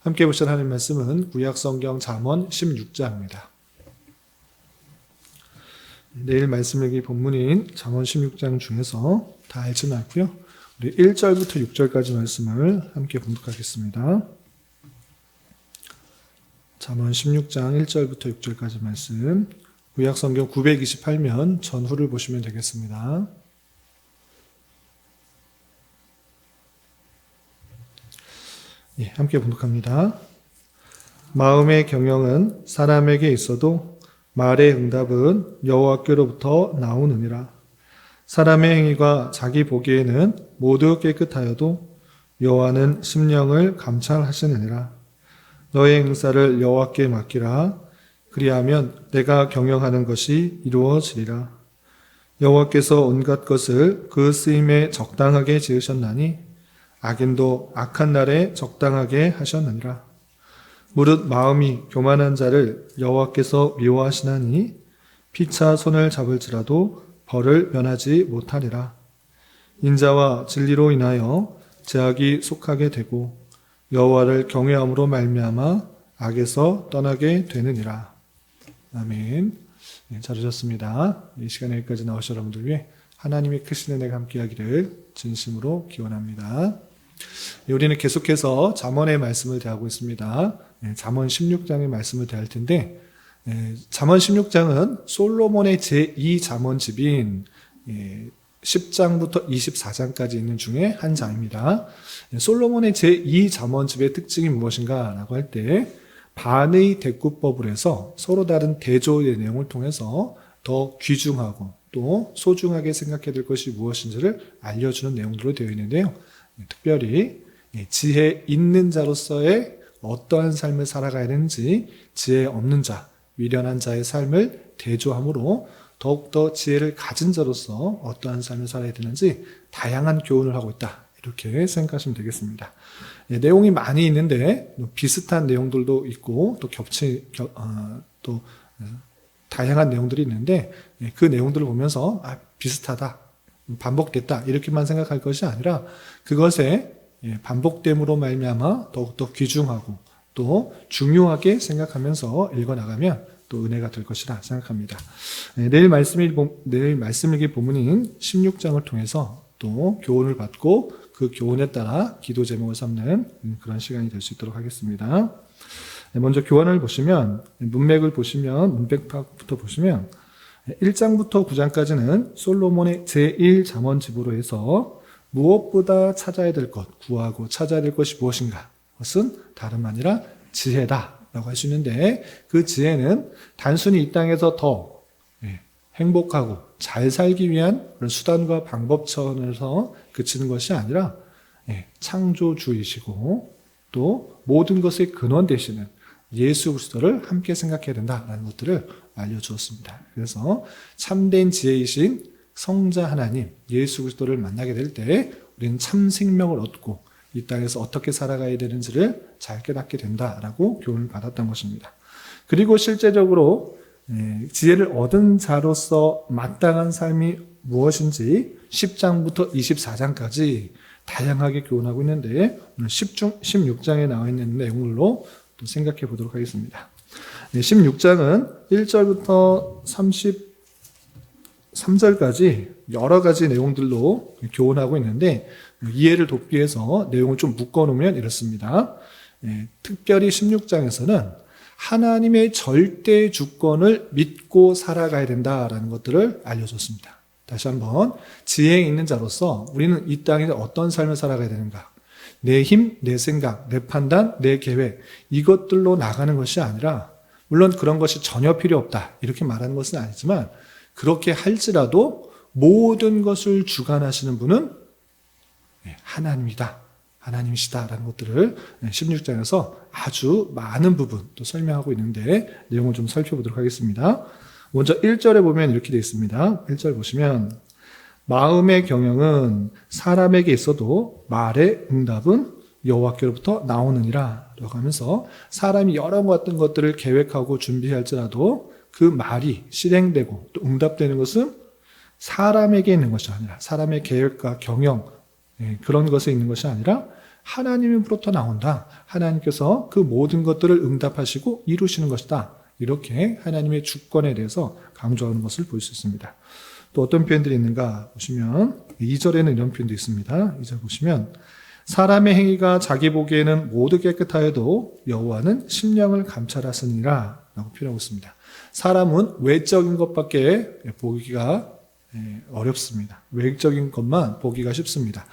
함께 보실 하나님 말씀은 구약성경 잠언 16장입니다. 내일 말씀 읽기 본문인 잠언 16장 중에서 다 알지는 않고요. 우리 1절부터 6절까지 말씀을 함께 봉독하겠습니다. 잠언 16장 1절부터 6절까지 말씀, 구약성경 928면 전후를 보시면 되겠습니다. 예, 함께 봉독합니다. 마음의 경영은 사람에게 있어도 말의 응답은 여호와께로부터 나오느니라. 사람의 행위가 자기 보기에는 모두 깨끗하여도 여호와는 심령을 감찰하시느니라. 너의 행사를 여호와께 맡기라. 그리하면 내가 경영하는 것이 이루어지리라. 여호와께서 온갖 것을 그 쓰임에 적당하게 지으셨나니 악인도 악한 날에 적당하게 하셨느니라. 무릇 마음이 교만한 자를 여호와께서 미워하시나니 피차 손을 잡을지라도 벌을 면하지 못하리라. 인자와 진리로 인하여 제약이 속하게 되고 여호와를 경외함으로 말미암아 악에서 떠나게 되느니라. 아멘. 네, 잘 오셨습니다. 이 시간에 여기까지 나오신 여러분들 위해 하나님의 크신 은혜가 함께하기를 진심으로 기원합니다. 우리는 계속해서 잠언의 말씀을 대하고 있습니다. 잠언 16장의 말씀을 대할 텐데, 잠언 16장은 솔로몬의 제2잠언집인 10장부터 24장까지 있는 중에 한 장입니다. 솔로몬의 제2잠언집의 특징이 무엇인가 라고 할 때, 반의 대꾸법을 해서 서로 다른 대조의 내용을 통해서 더 귀중하고 또 소중하게 생각해야 될 것이 무엇인지를 알려주는 내용들로 되어 있는데요. 특별히 지혜 있는 자로서의 어떠한 삶을 살아가야 되는지, 지혜 없는 자, 미련한 자의 삶을 대조함으로 더욱더 지혜를 가진 자로서 어떠한 삶을 살아야 되는지 다양한 교훈을 하고 있다, 이렇게 생각하시면 되겠습니다. 내용이 많이 있는데 비슷한 내용들도 있고 또 다양한 내용들이 있는데, 그 내용들을 보면서 비슷하다, 반복됐다 이렇게만 생각할 것이 아니라 그것에 반복됨으로 말미암아 더욱더 귀중하고 또 중요하게 생각하면서 읽어나가면 또 은혜가 될 것이라 생각합니다. 내일 말씀 읽기 본문인 16장을 통해서 또 교훈을 받고 그 교훈에 따라 기도 제목을 삼는 그런 시간이 될 수 있도록 하겠습니다. 먼저 교훈을 보시면, 문맥부터 보시면 1장부터 9장까지는 솔로몬의 제1잠언집으로 해서 무엇보다 찾아야 될 것, 구하고 찾아야 될 것이 무엇인가? 그것은 다름 아니라 지혜다라고 할 수 있는데, 그 지혜는 단순히 이 땅에서 더 행복하고 잘 살기 위한 그런 수단과 방법 차원에서 그치는 것이 아니라 창조주이시고 또 모든 것의 근원 되시는 예수 그리스도를 함께 생각해야 된다라는 것들을 알려주었습니다. 그래서 참된 지혜이신 성자 하나님 예수 그리스도를 만나게 될 때 우리는 참 생명을 얻고 이 땅에서 어떻게 살아가야 되는지를 잘 깨닫게 된다라고 교훈을 받았던 것입니다. 그리고 실제적으로 지혜를 얻은 자로서 마땅한 삶이 무엇인지 10장부터 24장까지 다양하게 교훈하고 있는데, 오늘 16장에 나와 있는 내용들로 또 생각해 보도록 하겠습니다. 16장은 1절부터 33절까지 여러 가지 내용들로 교훈하고 있는데, 이해를 돕기 위해서 내용을 좀 묶어놓으면 이렇습니다. 특별히 16장에서는 하나님의 절대 주권을 믿고 살아가야 된다라는 것들을 알려줬습니다. 다시 한번, 지혜에 있는 자로서 우리는 이 땅에 어떤 삶을 살아가야 되는가? 내 힘, 내 생각, 내 판단, 내 계획, 이것들로 나가는 것이 아니라, 물론 그런 것이 전혀 필요 없다 이렇게 말하는 것은 아니지만, 그렇게 할지라도 모든 것을 주관하시는 분은 하나님이시다라는 것들을 16장에서 아주 많은 부분 또 설명하고 있는데, 내용을 좀 살펴보도록 하겠습니다. 먼저 1절에 보면 이렇게 되어 있습니다. 1절 보시면, 마음의 경영은 사람에게 있어도 말의 응답은 여호와께로부터 나오느니라 라고 하면서, 사람이 여러 같은 것들을 계획하고 준비할지라도 그 말이 실행되고 또 응답되는 것은 사람에게 있는 것이 아니라, 사람의 계획과 경영 그런 것에 있는 것이 아니라 하나님으로부터 나온다. 하나님께서 그 모든 것들을 응답하시고 이루시는 것이다. 이렇게 하나님의 주권에 대해서 강조하는 것을 볼 수 있습니다. 또 어떤 표현들이 있는가 보시면 2절에는 이런 표현도 있습니다. 2절 보시면 사람의 행위가 자기 보기에는 모두 깨끗하여도 여호와는 심령을 감찰하시니라 라고 표현하고 있습니다. 사람은 외적인 것밖에 보기가 어렵습니다. 외적인 것만 보기가 쉽습니다.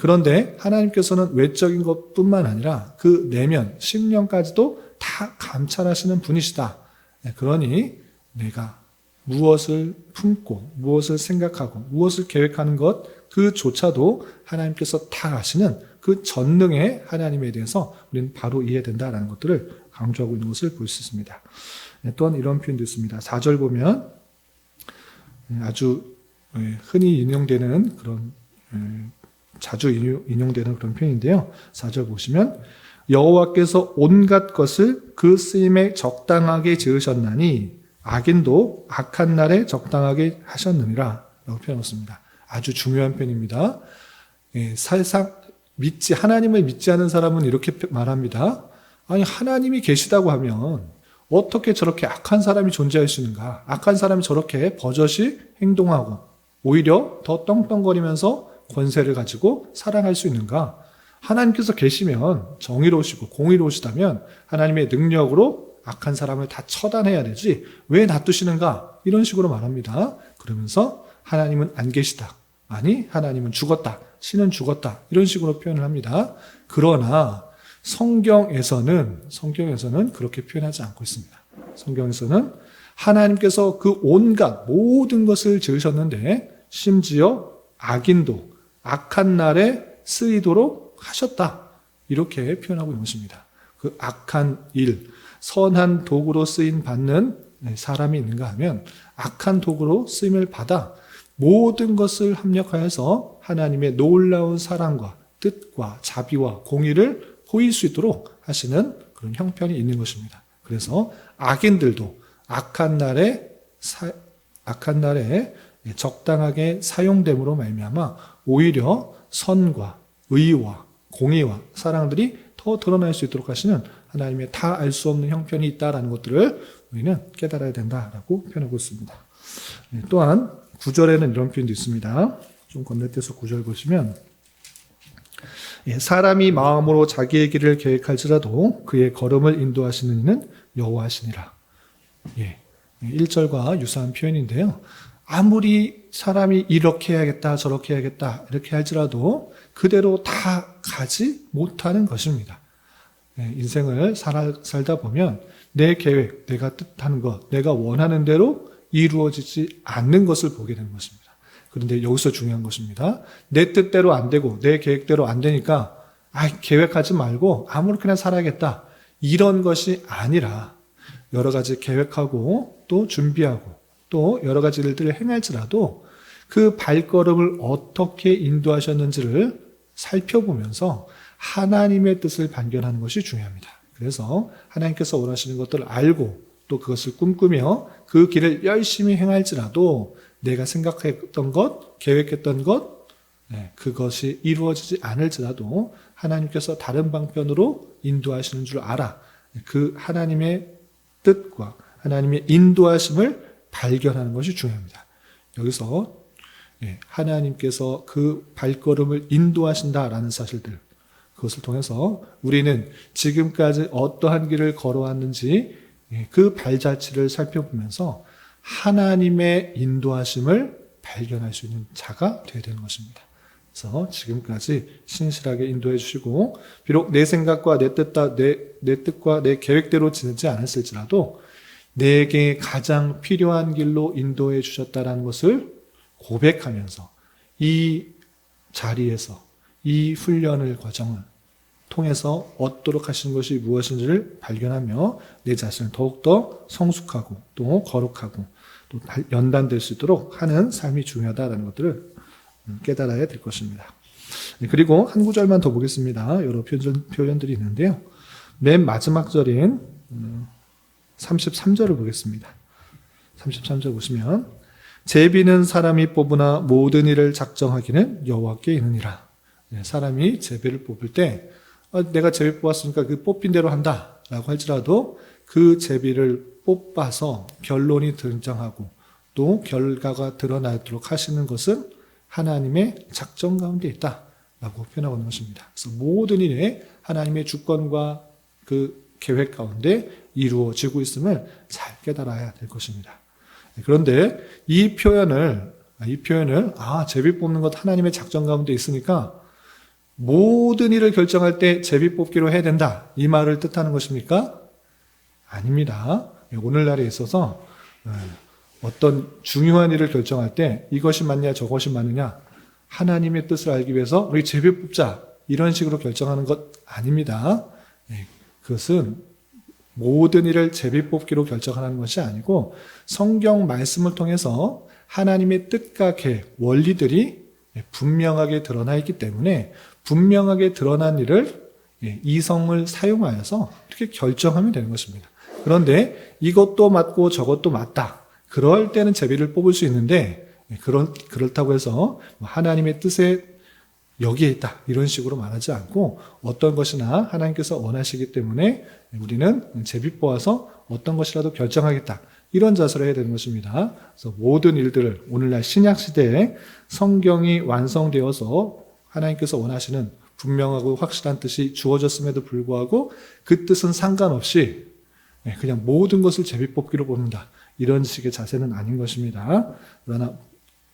그런데 하나님께서는 외적인 것뿐만 아니라 그 내면, 심령까지도 다 감찰하시는 분이시다. 그러니 내가 무엇을 품고 무엇을 생각하고 무엇을 계획하는 것 그조차도 하나님께서 다 아시는 그 전능의 하나님에 대해서 우리는 바로 이해된다라는 것들을 강조하고 있는 것을 볼 수 있습니다. 또한 이런 표현도 있습니다. 4절 보면 아주 흔히 인용되는 그런 자주 인용되는 그런 표현인데요. 4절 보시면 여호와께서 온갖 것을 그 쓰임에 적당하게 지으셨나니 악인도 악한 날에 적당하게 하셨느니라 라고 표현했습니다. 아주 중요한 표현입니다. 하나님을 믿지 않은 사람은 이렇게 말합니다. 아니 하나님이 계시다고 하면 어떻게 저렇게 악한 사람이 존재할 수 있는가? 악한 사람이 저렇게 버젓이 행동하고 오히려 더 떵떵거리면서 권세를 가지고 살아갈 수 있는가? 하나님께서 계시면 정의로우시고 공의로우시다면 하나님의 능력으로 악한 사람을 다 처단해야 되지 왜 놔두시는가? 이런 식으로 말합니다. 그러면서 하나님은 안 계시다. 아니 하나님은 죽었다. 신은 죽었다. 이런 식으로 표현을 합니다. 그러나 성경에서는 그렇게 표현하지 않고 있습니다. 성경에서는 하나님께서 그 온갖 모든 것을 지으셨는데 심지어 악인도 악한 날에 쓰이도록 하셨다. 이렇게 표현하고 있는 것입니다. 그 악한 일, 선한 도구로 쓰임 받는 사람이 있는가 하면 악한 도구로 쓰임을 받아 모든 것을 합력하여서 하나님의 놀라운 사랑과 뜻과 자비와 공의를 보일 수 있도록 하시는 그런 형편이 있는 것입니다. 그래서 악인들도 악한 날에 적당하게 사용됨으로 말미암아 오히려 선과 의와 공의와 사랑들이 더 드러날 수 있도록 하시는 하나님의 다 알 수 없는 형편이 있다라는 것들을 우리는 깨달아야 된다라고 표현하고 있습니다. 또한 9절에는 이런 표현도 있습니다. 좀 건너뛰어서 9절 보시면 사람이 마음으로 자기의 길을 계획할지라도 그의 걸음을 인도하시는 이는 여호와시니라. 1절과 유사한 표현인데요. 아무리 사람이 이렇게 해야겠다 저렇게 해야겠다 이렇게 할지라도 그대로 다 가지 못하는 것입니다. 인생을 살다 보면 내 계획, 내가 뜻하는 것, 내가 원하는 대로 이루어지지 않는 것을 보게 되는 것입니다. 그런데 여기서 중요한 것입니다. 내 뜻대로 안 되고 내 계획대로 안 되니까 계획하지 말고 아무렇게나 살아야겠다. 이런 것이 아니라 여러 가지 계획하고 또 준비하고 또 여러 가지 일들을 행할지라도 그 발걸음을 어떻게 인도하셨는지를 살펴보면서 하나님의 뜻을 발견하는 것이 중요합니다. 그래서 하나님께서 원하시는 것들을 알고 또 그것을 꿈꾸며 그 길을 열심히 행할지라도 내가 생각했던 것, 계획했던 것, 그것이 이루어지지 않을지라도 하나님께서 다른 방편으로 인도하시는 줄 알아. 그 하나님의 뜻과 하나님의 인도하심을 발견하는 것이 중요합니다. 여기서 하나님께서 그 발걸음을 인도하신다라는 사실들, 그것을 통해서 우리는 지금까지 어떠한 길을 걸어왔는지 그 발자취를 살펴보면서 하나님의 인도하심을 발견할 수 있는 자가 되어야 되는 것입니다. 그래서 지금까지 신실하게 인도해 주시고 비록 내 생각과 내 뜻과 내 계획대로 지내지 않았을지라도 내게 가장 필요한 길로 인도해 주셨다는 것을 고백하면서 이 자리에서 이 훈련을 과정을 통해서 얻도록 하신 것이 무엇인지를 발견하며 내 자신을 더욱더 성숙하고 또 거룩하고 또 연단될 수 있도록 하는 삶이 중요하다는 것들을 깨달아야 될 것입니다. 그리고 한 구절만 더 보겠습니다. 여러 표현들이 있는데요. 맨 마지막 절인 33절을 보겠습니다. 33절 보시면 제비는 사람이 뽑으나 모든 일을 작정하기는 여호와께 있느니라. 사람이 제비를 뽑을 때 내가 제비 뽑았으니까 그 뽑힌 대로 한다라고 할지라도 그 제비를 뽑아서 결론이 등장하고 또 결과가 드러나도록 하시는 것은 하나님의 작정 가운데 있다라고 표현하고 있는 것입니다. 그래서 모든 일에 하나님의 주권과 그 계획 가운데 이루어지고 있음을 잘 깨달아야 될 것입니다. 그런데 이 표현을 제비 뽑는 것 하나님의 작정 가운데 있으니까 모든 일을 결정할 때 제비 뽑기로 해야 된다. 이 말을 뜻하는 것입니까? 아닙니다. 오늘날에 있어서 어떤 중요한 일을 결정할 때 이것이 맞냐 저것이 맞느냐 하나님의 뜻을 알기 위해서 우리 제비 뽑자 이런 식으로 결정하는 것 아닙니다. 그것은 모든 일을 제비 뽑기로 결정하는 것이 아니고 성경 말씀을 통해서 하나님의 뜻과 계획, 원리들이 분명하게 드러나 있기 때문에 분명하게 드러난 일을 이성을 사용하여서 이렇게 결정하면 되는 것입니다. 그런데 이것도 맞고 저것도 맞다. 그럴 때는 제비를 뽑을 수 있는데 그렇다고 해서 하나님의 뜻에 여기에 있다 이런 식으로 말하지 않고 어떤 것이나 하나님께서 원하시기 때문에 우리는 제비 뽑아서 어떤 것이라도 결정하겠다 이런 자세를 해야 되는 것입니다. 그래서 모든 일들을 오늘날 신약 시대에 성경이 완성되어서 하나님께서 원하시는 분명하고 확실한 뜻이 주어졌음에도 불구하고 그 뜻은 상관없이 그냥 모든 것을 제비 뽑기로 뽑는다 이런 식의 자세는 아닌 것입니다. 그러나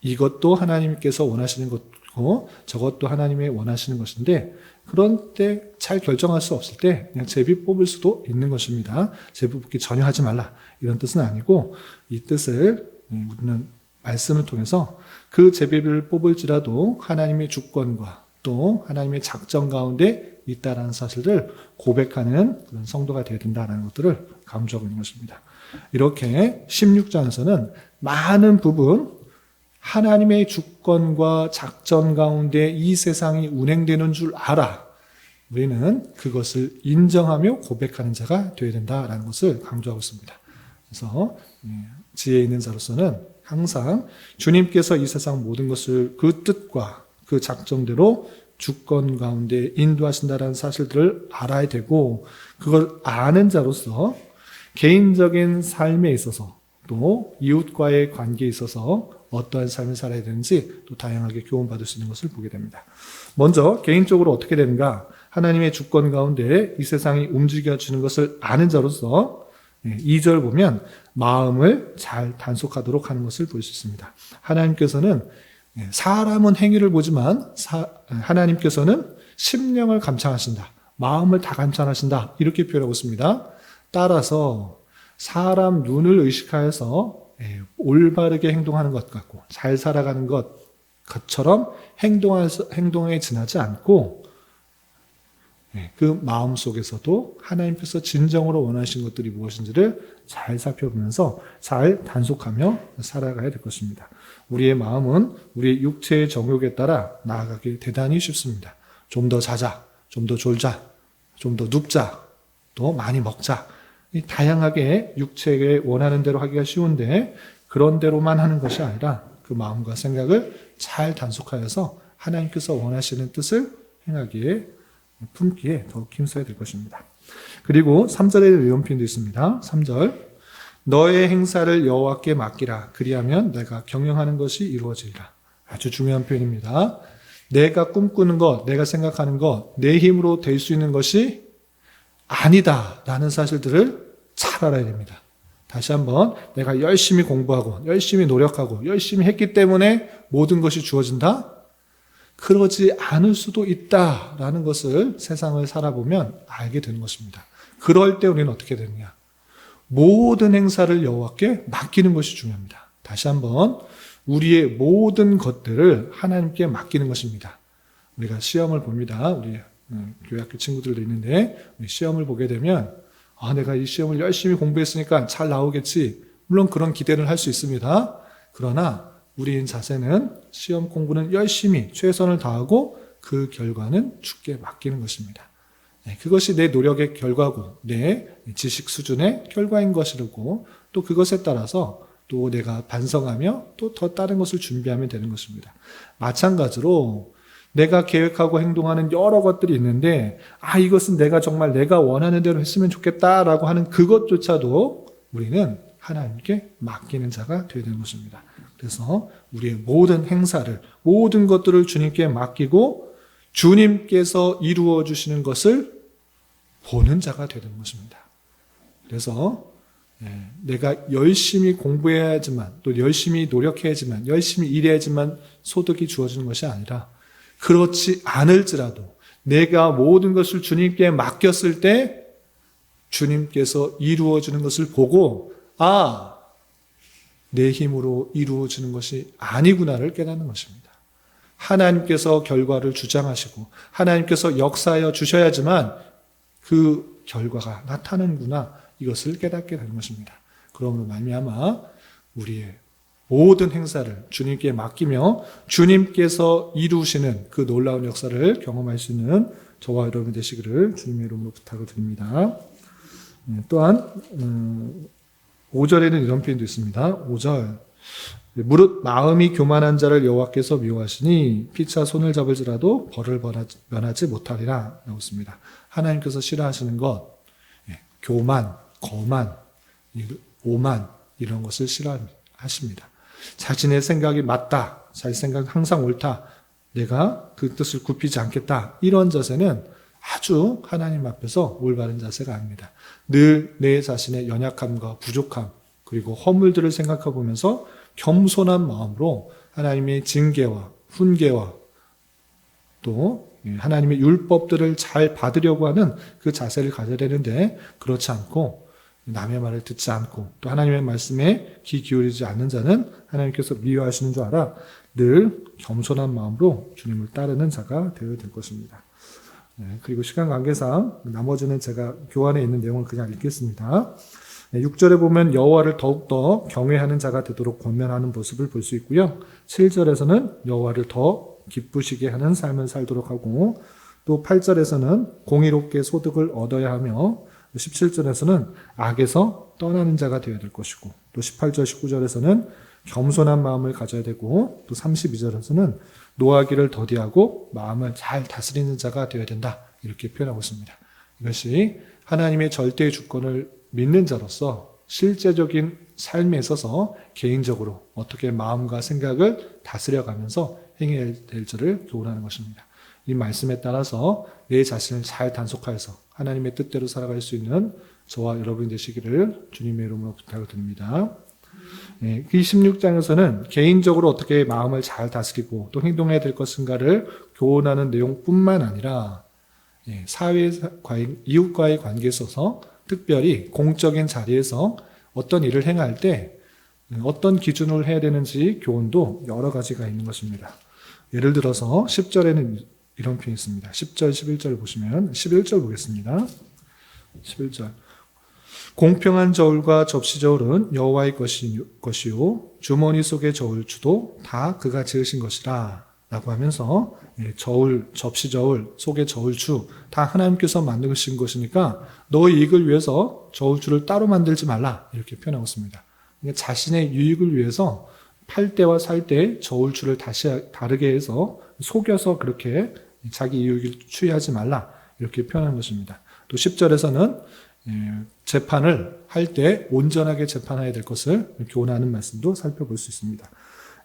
이것도 하나님께서 원하시는 것이고 저것도 하나님의 원하시는 것인데 그런 때 잘 결정할 수 없을 때 그냥 제비 뽑을 수도 있는 것입니다. 제비 뽑기 전혀 하지 말라 이런 뜻은 아니고 이 뜻을 우리는 말씀을 통해서 그 제비를 뽑을지라도 하나님의 주권과 또 하나님의 작정 가운데 있다라는 사실을 고백하는 그런 성도가 되어야 된다는 것들을 강조하고 있는 것입니다. 이렇게 16장에서는 많은 부분 하나님의 주권과 작전 가운데 이 세상이 운행되는 줄 알아. 우리는 그것을 인정하며 고백하는 자가 되어야 된다라는 것을 강조하고 있습니다. 그래서 지혜 있는 자로서는 항상 주님께서 이 세상 모든 것을 그 뜻과 그 작정대로 주권 가운데 인도하신다라는 사실들을 알아야 되고 그걸 아는 자로서 개인적인 삶에 있어서 또 이웃과의 관계에 있어서 어떠한 삶을 살아야 되는지 또 다양하게 교훈받을 수 있는 것을 보게 됩니다. 먼저 개인적으로 어떻게 되는가? 하나님의 주권 가운데 이 세상이 움직여지는 것을 아는 자로서 2절 보면 마음을 잘 단속하도록 하는 것을 볼 수 있습니다. 하나님께서는 사람은 행위를 보지만 하나님께서는 심령을 감찰하신다. 마음을 다 감찰하신다. 이렇게 표현하고 있습니다. 따라서 사람 눈을 의식하여서 올바르게 행동하는 것 같고 잘 살아가는 것처럼 행동에 지나지 않고 그 마음 속에서도 하나님께서 진정으로 원하신 것들이 무엇인지를 잘 살펴보면서 잘 단속하며 살아가야 될 것입니다. 우리의 마음은 우리의 육체의 정욕에 따라 나아가기 대단히 쉽습니다. 좀 더 자자, 좀 더 졸자, 좀 더 눕자, 또 많이 먹자. 다양하게 육체에 원하는 대로 하기가 쉬운데 그런 대로만 하는 것이 아니라 그 마음과 생각을 잘 단속하여서 하나님께서 원하시는 뜻을 행하기에 품기에 더욱 힘써야 될 것입니다. 그리고 3절에 이런 표현도 있습니다. 3절 너의 행사를 여호와께 맡기라. 그리하면 내가 경영하는 것이 이루어지리라. 아주 중요한 표현입니다. 내가 꿈꾸는 것, 내가 생각하는 것, 내 힘으로 될 수 있는 것이 아니다라는 사실들을 잘 알아야 됩니다. 다시 한번 내가 열심히 공부하고 열심히 노력하고 열심히 했기 때문에 모든 것이 주어진다? 그러지 않을 수도 있다라는 것을 세상을 살아보면 알게 되는 것입니다. 그럴 때 우리는 어떻게 되느냐? 모든 행사를 여호와께 맡기는 것이 중요합니다. 다시 한번 우리의 모든 것들을 하나님께 맡기는 것입니다. 우리가 시험을 봅니다. 우리 교회학교 친구들도 있는데 시험을 보게 되면 내가 이 시험을 열심히 공부했으니까 잘 나오겠지. 물론 그런 기대를 할 수 있습니다. 그러나 우리의 자세는 시험 공부는 열심히 최선을 다하고 그 결과는 주께 맡기는 것입니다. 그것이 내 노력의 결과고 내 지식 수준의 결과인 것이고 또 그것에 따라서 또 내가 반성하며 또 더 다른 것을 준비하면 되는 것입니다. 마찬가지로 내가 계획하고 행동하는 여러 것들이 있는데 이것은 정말 내가 원하는 대로 했으면 좋겠다라고 하는 그것조차도 우리는 하나님께 맡기는 자가 되어야 되는 것입니다. 그래서 우리의 모든 행사를, 모든 것들을 주님께 맡기고 주님께서 이루어 주시는 것을 보는 자가 되어야 되는 것입니다. 그래서 내가 열심히 공부해야지만, 또 열심히 노력해야지만, 열심히 일해야지만 소득이 주어지는 것이 아니라, 그렇지 않을지라도 내가 모든 것을 주님께 맡겼을 때 주님께서 이루어주는 것을 보고 내 힘으로 이루어지는 것이 아니구나를 깨닫는 것입니다. 하나님께서 결과를 주장하시고 하나님께서 역사하여 주셔야지만 그 결과가 나타나는구나, 이것을 깨닫게 되는 것입니다. 그러므로 말미암아 우리의 모든 행사를 주님께 맡기며 주님께서 이루시는 그 놀라운 역사를 경험할 수 있는 저와 여러분 되시기를 주님의 이름으로 부탁을 드립니다. 또한 5절에는 이런 표현도 있습니다. 5절, 무릇 마음이 교만한 자를 여호와께서 미워하시니 피차 손을 잡을지라도 벌을 면하지 못하리라 라고 했습니다. 하나님께서 싫어하시는 것, 교만, 거만, 오만, 이런 것을 싫어하십니다. 자신의 생각이 맞다, 자기 생각이 항상 옳다, 내가 그 뜻을 굽히지 않겠다, 이런 자세는 아주 하나님 앞에서 올바른 자세가 아닙니다. 늘 내 자신의 연약함과 부족함, 그리고 허물들을 생각해 보면서 겸손한 마음으로 하나님의 징계와 훈계와 또 하나님의 율법들을 잘 받으려고 하는 그 자세를 가져야 되는데, 그렇지 않고 남의 말을 듣지 않고 또 하나님의 말씀에 귀 기울이지 않는 자는 하나님께서 미워하시는 줄 알아 늘 겸손한 마음으로 주님을 따르는 자가 되어야 될 것입니다. 그리고 시간 관계상 나머지는 제가 교환에 있는 내용을 그냥 읽겠습니다. 6절에 보면 여호와를 더욱더 경외하는 자가 되도록 권면하는 모습을 볼 수 있고요. 7절에서는 여호와를 더 기쁘시게 하는 삶을 살도록 하고, 또 8절에서는 공의롭게 소득을 얻어야 하며, 17절에서는 악에서 떠나는 자가 되어야 될 것이고, 또 18절, 19절에서는 겸손한 마음을 가져야 되고, 또 32절에서는 노하기를 더디하고 마음을 잘 다스리는 자가 되어야 된다, 이렇게 표현하고 있습니다. 이것이 하나님의 절대의 주권을 믿는 자로서 실제적인 삶에 있어서 개인적으로 어떻게 마음과 생각을 다스려가면서 행해야 될 줄을 교훈하는 것입니다. 이 말씀에 따라서 내 자신을 잘 단속하여서 하나님의 뜻대로 살아갈 수 있는 저와 여러분이 되시기를 주님의 이름으로 부탁을 드립니다. 이 16장에서는 개인적으로 어떻게 마음을 잘 다스리고 또 행동해야 될 것인가를 교훈하는 내용뿐만 아니라 사회과의, 이웃과의 관계에 있어서 특별히 공적인 자리에서 어떤 일을 행할 때 어떤 기준을 해야 되는지 교훈도 여러 가지가 있는 것입니다. 예를 들어서 10절에는 이런 표현이 있습니다. 10절, 11절 보시면 11절 보겠습니다. 11절. 공평한 저울과 접시 저울은 여호와의 것이요 주머니 속의 저울추도 다 그가 지으신 것이라 라고 하면서 저울, 접시 저울, 속의 저울추 다 하나님께서 만드신 것이니까 너의 이익을 위해서 저울추를 따로 만들지 말라, 이렇게 표현하고 있습니다. 그러니까 자신의 유익을 위해서 팔 때와 살 때 저울추를 다시 다르게 해서 속여서 그렇게 자기 이익을 취하지 말라, 이렇게 표현한 것입니다. 또 10절에서는 재판을 할 때 온전하게 재판해야 될 것을 교훈하는 말씀도 살펴볼 수 있습니다.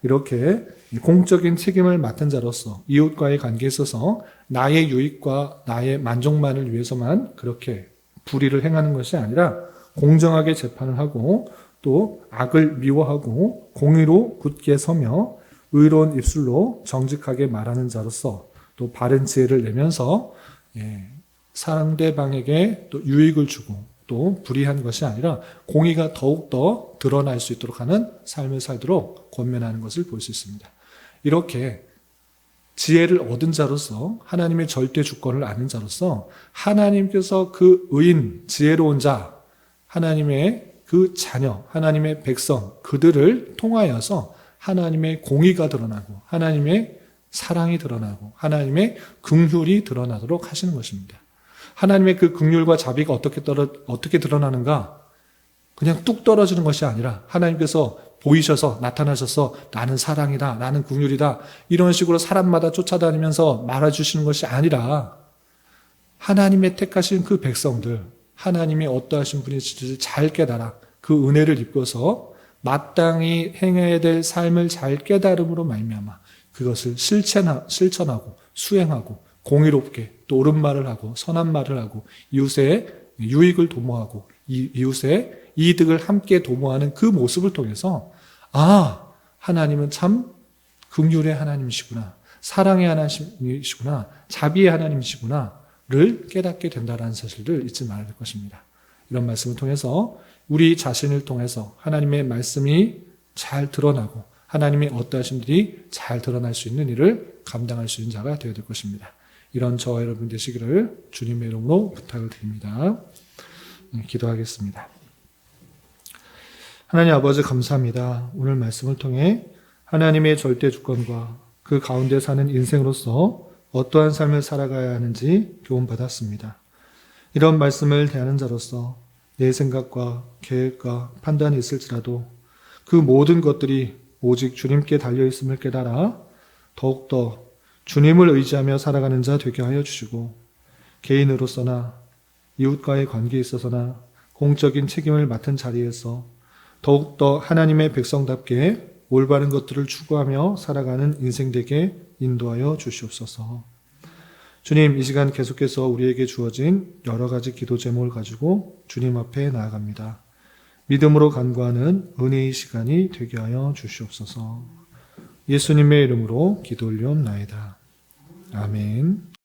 이렇게 공적인 책임을 맡은 자로서 이웃과의 관계에 있어서 나의 유익과 나의 만족만을 위해서만 그렇게 불의를 행하는 것이 아니라 공정하게 재판을 하고 또 악을 미워하고 공의로 굳게 서며 의로운 입술로 정직하게 말하는 자로서 또 바른 지혜를 내면서 상대방에게 또 유익을 주고 또 불의한 것이 아니라 공의가 더욱더 드러날 수 있도록 하는 삶을 살도록 권면하는 것을 볼 수 있습니다. 이렇게 지혜를 얻은 자로서 하나님의 절대 주권을 아는 자로서 하나님께서 그 의인, 지혜로운 자, 하나님의 그 자녀, 하나님의 백성, 그들을 통하여서 하나님의 공의가 드러나고 하나님의 사랑이 드러나고 하나님의 긍휼이 드러나도록 하시는 것입니다. 하나님의 그 긍휼과 자비가 어떻게 드러나는가? 그냥 뚝 떨어지는 것이 아니라 하나님께서 보이셔서 나타나셔서 나는 사랑이다, 나는 긍휼이다 이런 식으로 사람마다 쫓아다니면서 말해주시는 것이 아니라 하나님의 택하신 그 백성들, 하나님이 어떠하신 분인지를 잘 깨달아 그 은혜를 입고서 마땅히 행해야 될 삶을 잘 깨달음으로 말미암아 그것을 실천하고 수행하고 공의롭게 또 옳은 말을 하고 선한 말을 하고 이웃의 유익을 도모하고 이웃의 이득을 함께 도모하는 그 모습을 통해서 하나님은 참 긍휼의 하나님이시구나, 사랑의 하나님이시구나, 자비의 하나님이시구나를 깨닫게 된다는 사실을 잊지 말아야 될 것입니다. 이런 말씀을 통해서 우리 자신을 통해서 하나님의 말씀이 잘 드러나고 하나님이 어떠하신 일이 잘 드러날 수 있는 일을 감당할 수 있는 자가 되어야 될 것입니다. 이런 저와 여러분 되시기를 주님의 이름으로 부탁을 드립니다. 기도하겠습니다. 하나님 아버지 감사합니다. 오늘 말씀을 통해 하나님의 절대 주권과 그 가운데 사는 인생으로서 어떠한 삶을 살아가야 하는지 교훈받았습니다. 이런 말씀을 대하는 자로서 내 생각과 계획과 판단이 있을지라도 그 모든 것들이 오직 주님께 달려있음을 깨달아 더욱더 주님을 의지하며 살아가는 자 되게 하여 주시고 개인으로서나 이웃과의 관계에 있어서나 공적인 책임을 맡은 자리에서 더욱더 하나님의 백성답게 올바른 것들을 추구하며 살아가는 인생 되게 인도하여 주시옵소서. 주님, 이 시간 계속해서 우리에게 주어진 여러 가지 기도 제목을 가지고 주님 앞에 나아갑니다. 믿음으로 간구하는 은혜의 시간이 되게 하여 주시옵소서. 예수님의 이름으로 기도 올리옵나이다. 아멘.